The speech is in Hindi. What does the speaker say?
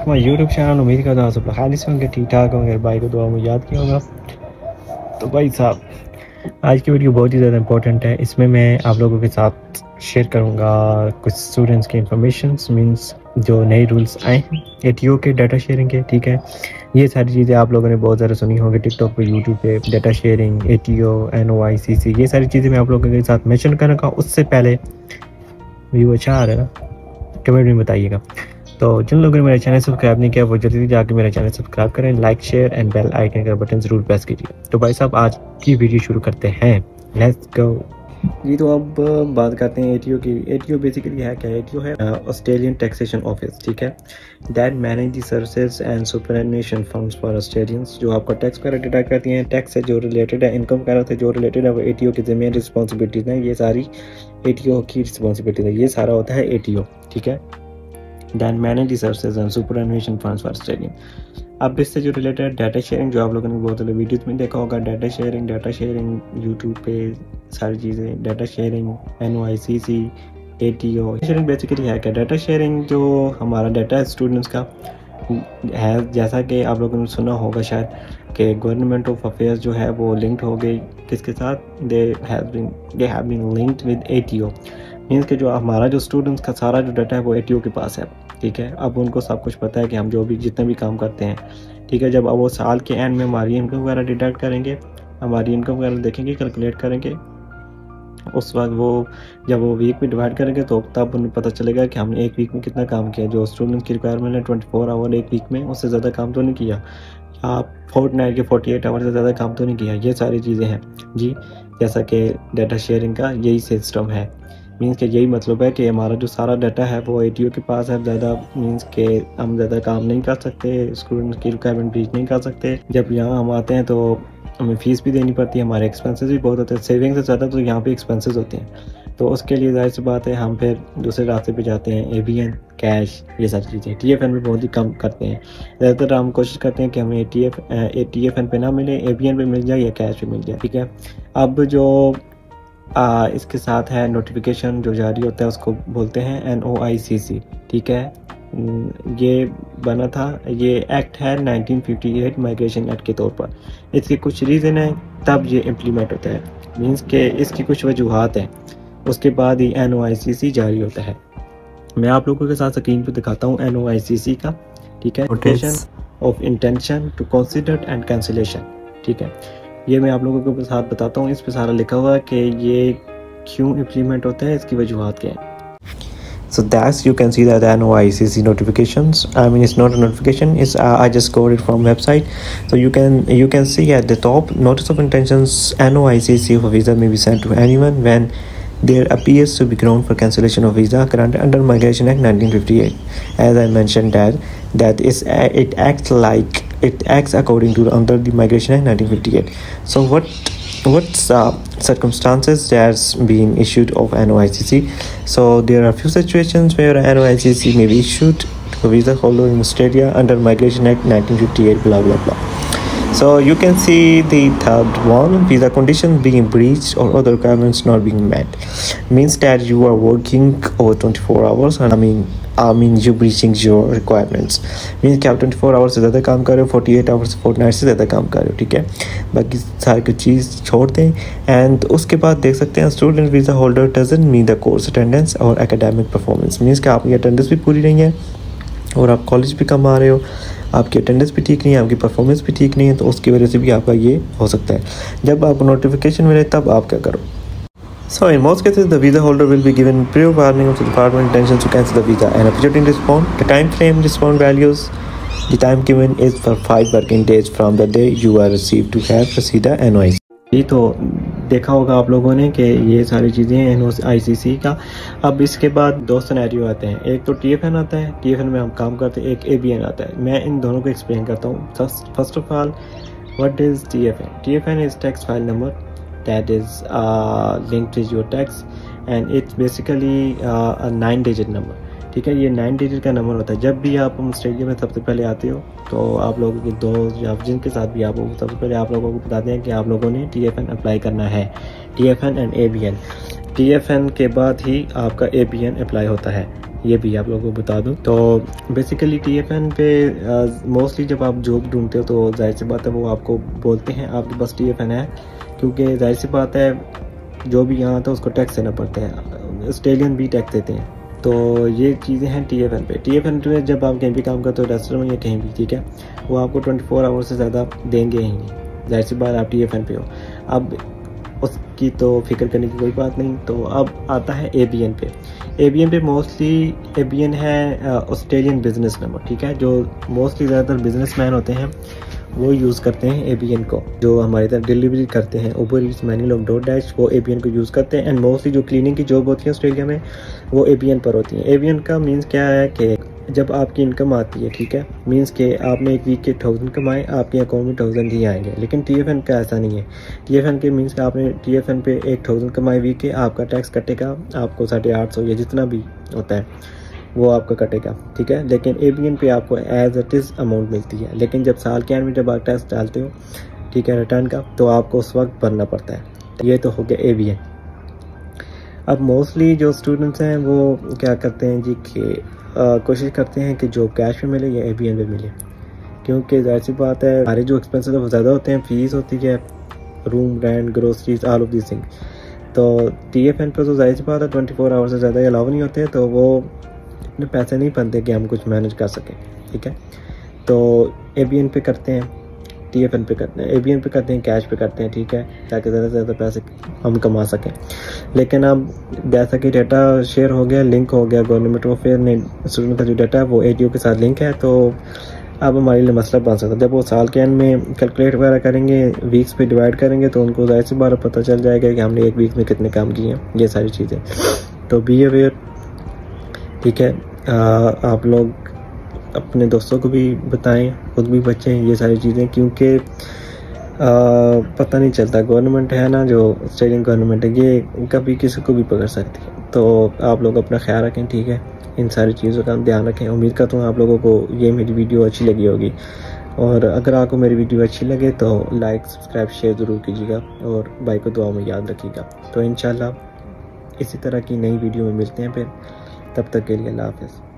To my YouTube channel. उम्मीद करता हूँ सब खैरियत से होंगे, ठीक ठाक होंगे। भाई को दुआ में याद किया होगा। तो भाई साहब, आज की वीडियो बहुत ही ज़्यादा इंपॉर्टेंट है। इसमें मैं आप लोगों के साथ शेयर करूँगा कुछ स्टूडेंट्स की इंफॉर्मेशन, मींस जो नए रूल्स आए हैं एटीओ के, डाटा शेयरिंग के। ठीक है, ये सारी चीज़ें आप लोगों ने बहुत ज़्यादा सुनी होंगी टिकटॉक पे, यूट्यूब पे। डाटा शेयरिंग, एटीओ, NOICC, ये सारी चीज़ें मैं आप लोगों के साथ मेंशन करूँगा। उससे पहले व्यू अच्छा आ रहा है ना, कमेंट में बताइएगा। तो जिन लोगों ने मेरा चैनल सब्सक्राइब नहीं किया वो जल्दी जाके मेरा चैनल सब्सक्राइब करें, like, share and bell icon का बटन ज़रूर प्रेस कीजिए। तो भाई साहब, आज की वीडियो शुरू करते हैं, लेट्स गो जी। तो अब बात करते हैं एटीओ की। एटीओ बेसिकली है क्या? एटीओ है ऑस्ट्रेलियन टैक्सेशन ऑफिस। ठीक है, that manage the services and superannuation funds for Australians. जो आपका टैक्स वगैरह डिडक्ट करती हैं, टैक्स से जो रिलेटेड है, इनकम वगैरह से जो रिलेटेड है, वो एटीओ की ज़मीन रिस्पॉन्सिबिलिटीज़ हैं। ये सारी एटीओ की रिस्पॉन्सिबिलिटीज़ है, ये सारा होता है एटीओ। ठीक है, then manage services and superannuation funds for Australian. अब इससे जो रिलेटेड डाटा शेयरिंग, जो आप लोगों ने बहुत सारे वीडियोस में देखा होगा, डाटा शेयरिंग यूट्यूब पे सारी चीज़ें, data sharing, NOICC, ATO. Sharing basically है क्या? डाटा शेयरिंग जो हमारा डाटा है स्टूडेंट्स का है, जैसा कि आप लोगों ने सुना होगा शायद कि गवर्नमेंट ऑफ अफेयर्स जो है वो लिंक्ड हो गई किसके साथ? They have been linked with ATO. Means कि जो हमारा जो स्टूडेंट्स का सारा जो डाटा है वो एटीओ के पास है। ठीक है, अब उनको सब कुछ पता है कि हम जो भी जितने भी काम करते हैं। ठीक है, जब अब वो साल के एंड में हमारी इनकम वगैरह डिडक्ट करेंगे, हमारी इनकम वगैरह देखेंगे, कैलकुलेट करेंगे, उस वक्त वो जब वो वीक में डिवाइड करेंगे तो तब उन्हें पता चलेगा कि हमने एक वीक में कितना काम किया। जो स्टूडेंट की रिक्वायरमेंट है 24 आवर एक वीक में, उससे ज़्यादा काम तो नहीं किया, या फोर्टनाइट के 48 आवर से ज़्यादा काम तो नहीं किया। ये सारी चीज़ें हैं जी, जैसा कि डाटा शेयरिंग का यही सिस्टम है। मीन्स के यही मतलब है कि हमारा जो सारा डाटा है वो एटीओ के पास है। ज़्यादा मीन्स के हम ज़्यादा काम नहीं कर सकते, स्टूडेंट की रिक्वायरमेंट रीच नहीं कर सकते। जब यहाँ हम आते हैं तो हमें फ़ीस भी देनी पड़ती है, हमारे एक्सपेंसेस भी बहुत होते हैं। सेविंग से ज़्यादा तो यहाँ पे एक्सपेंसेस होते हैं, तो उसके लिए जाहिर सी बात है हम फिर दूसरे रास्ते पे जाते हैं, ABN, कैश, ये सारी चीज़ें। TFN में बहुत ही कम करते हैं। ज़्यादातर हम कोशिश करते हैं कि हमें TFN पे ना मिले, ABN पे मिल जाए या कैश पे मिल जाए। ठीक है, अब जो इसके साथ है नोटिफिकेशन जो जारी होता है उसको बोलते हैं NOICC। ठीक है, ये बना था, ये एक्ट है 1958 माइग्रेशन एक्ट के तौर पर। इसके कुछ रीज़न है तब ये इम्प्लीमेंट होता है, मींस के इसकी कुछ वजूहात हैं, उसके बाद ही NOICC जारी होता है। मैं आप लोगों के साथ स्क्रीन पे दिखाता हूँ NOICC का। ठीक है, notation of intention to consider and cancellation. ठीक है, ये मैं आप लोगों के साथ बताता हूँ। इस पे सारा लिखा हुआ है कि ये क्यों इम्प्लीमेंट होता है, इसकी वजूहात क्या है। So that's, you can see that NOICC notifications. I mean, it's not a notification. It's I just got it from website. So you can see at the top, notice of intentions NOICC for visa may be sent to anyone when there appears to be ground for cancellation of visa granted under Migration Act 1958. As I mentioned that is it acts according to under the Migration Act 1958. So what's circumstances that's been issued of NOICC? So there are few situations where NOICC may be issued to a visa holder in Australia under Migration Act 1958, blah blah blah. So you can see the third one, visa conditions being breached or other requirements not being met. Means that you are working over 24 hours and I mean you breaching your requirements. Means कि आप 24 आवर्स से ज़्यादा काम कर रहे हो, 48 आवर्स फोर्टनाइट से ज़्यादा काम कर रहे हो। ठीक है, बाकी सारी कुछ चीज़ छोड़ दें। एंड उसके बाद देख सकते हैं student visa holder doesn't meet the course attendance और एकेडमिक परफॉर्मेंस। मीन्स कि आपकी अटेंडेंस भी पूरी नहीं है और आप कॉलेज भी कम आ रहे हो, आपकी अटेंडेंस भी ठीक नहीं है, आपकी परफॉर्मेंस भी ठीक नहीं है, तो उसकी वजह से भी आपका ये हो सकता है। जब आपको नोटिफिकेशन मिले तब आप क्या करो? So in most cases, the visa holder will be given prior warning of the department intention to cancel the visa and opportunity to respond. The time frame respond values. The time given is for 5 working days from the day you are received to have received the NOICC. ये तो देखा होगा आप लोगों ने कि ये सारी चीज़ें हैं NOICC का। अब इसके बाद दो सिनेरियो आते हैं, एक तो TFN आता है, TFN में हम काम करते हैं, एक ABN आता है। मैं इन दोनों को एक्सप्लेन करता हूँ। First of all, what is TFN? TFN is tax file number that is linked to your tax and it's basically a 9-digit number. ठीक है, ये 9 डिजिट का नंबर होता है। जब भी आप ऑस्ट्रेलिया में सबसे पहले आते हो तो आप लोगों के दोस्त या जिनके साथ भी आप हो, सबसे पहले आप लोगों को बताते हैं कि आप लोगों ने TFN अप्लाई करना है। TFN एंड ABN, TFN के बाद ही आपका ABN अप्लाई होता है। ये भी आप लोगों को बता दूं। तो बेसिकली TFN पे मोस्टली जब आप जॉब ढूंढते हो तो जाहिर सी बात है वो आपको बोलते हैं आपके पास TFN है, क्योंकि जाहिर सी बात है जो भी यहाँ आता है उसको टैक्स देना पड़ता है, ऑस्ट्रेलियन भी टैक्स देते हैं। तो ये चीज़ें हैं TFN पे। TFN पे जब आप कहीं भी काम करते हो, रेस्टोरेंट में या कहीं भी, ठीक है, वो आपको 24 आवर्स से ज़्यादा देंगे ही नहीं। जाहिर सी बात आप TFN पे हो, अब उसकी तो फिक्र करने की कोई बात नहीं। तो अब आता है ABN पे। ABN पे मोस्टली ABN है ऑस्ट्रेलियन बिजनेस नंबर, ठीक है, जो मोस्टली ज़्यादातर बिजनेसमैन होते हैं वो यूज़ करते हैं ABN को। जो हमारी तरफ डिलीवरी करते हैं उबर ईट्स, मैन्यूलोग, DoorDash, वो ABN को यूज़ करते हैं। एंड मोस्टली जो क्लीनिंग की जॉब होती है ऑस्ट्रेलिया में वो ABN पर होती है। ABN का मीन्स क्या है कि जब आपकी इनकम आती है, ठीक है, मीन्स के आपने एक वीक के 1000 कमाए, आपके अकाउंट में 1000 ही आएंगे। लेकिन TFN का ऐसा नहीं है। TFN के मीन्स आपने TFN पे 1000 कमाए वीक के, आपका टैक्स कटेगा, आपको 850 या जितना भी होता है वो आपका कटेगा, ठीक है। लेकिन ABN पे आपको एज इट इज़ अमाउंट मिलती है। लेकिन जब साल के एंड में जब आप टैक्स डालते हो, ठीक है, रिटर्न का, तो आपको उस वक्त भरना पड़ता है। ये तो हो गया ABN। अब मोस्टली जो स्टूडेंट्स हैं वो क्या करते हैं जी कि कोशिश करते हैं कि जो कैश में मिले या ABN पे मिले, क्योंकि जाहिर सी बात है हमारे जो एक्सपेंसेस वो ज़्यादा होते हैं, फीस होती है, room rent, groceries, all of this thing. तो TFN पे तो जाहिर सी बात है 24 आवर्स से ज़्यादा अलाउ नहीं होते, तो वो इतने पैसे नहीं बनते कि हम कुछ मैनेज कर सकें, ठीक है। तो ABN पे करते हैं, TFN पे करते हैं, ABN पे करते हैं, कैश पे करते हैं, ठीक है, ताकि ज़्यादा से ज़्यादा पैसे हम कमा सकें। लेकिन अब जैसा कि डाटा शेयर हो गया, लिंक हो गया गवर्नमेंट को, फिर ने स्टूडेंट का जो डाटा है वो ADO के साथ लिंक है, तो अब हमारे लिए मसला बन सकता है। जब वो साल के एंड में कैलकुलेट वगैरह करेंगे, वीक्स पे डिवाइड करेंगे, तो उनको ज़ाहिर सी बात पता चल जाएगा कि हमने एक वीक में कितने काम किए हैं, ये सारी चीज़ें। तो बी अवेयर, ठीक है। आप लोग अपने दोस्तों को भी बताएं, खुद भी बचें ये सारी चीज़ें, क्योंकि पता नहीं चलता। गवर्नमेंट है ना, जो ऑस्ट्रेलियन गवर्नमेंट है, ये कभी किसी को भी पकड़ सकती है। तो आप लोग अपना ख्याल रखें, ठीक है, इन सारी चीज़ों का ध्यान रखें। उम्मीद करता हूँ आप लोगों को ये मेरी वीडियो अच्छी लगी होगी, और अगर आपको मेरी वीडियो अच्छी लगे तो लाइक, सब्सक्राइब, शेयर ज़रूर कीजिएगा, और भाई को दुआ में याद रखिएगा। तो इंशाल्लाह इसी तरह की नई वीडियो में मिलते हैं फिर, तब तक के लिए अल्लाह हाफ़िज़।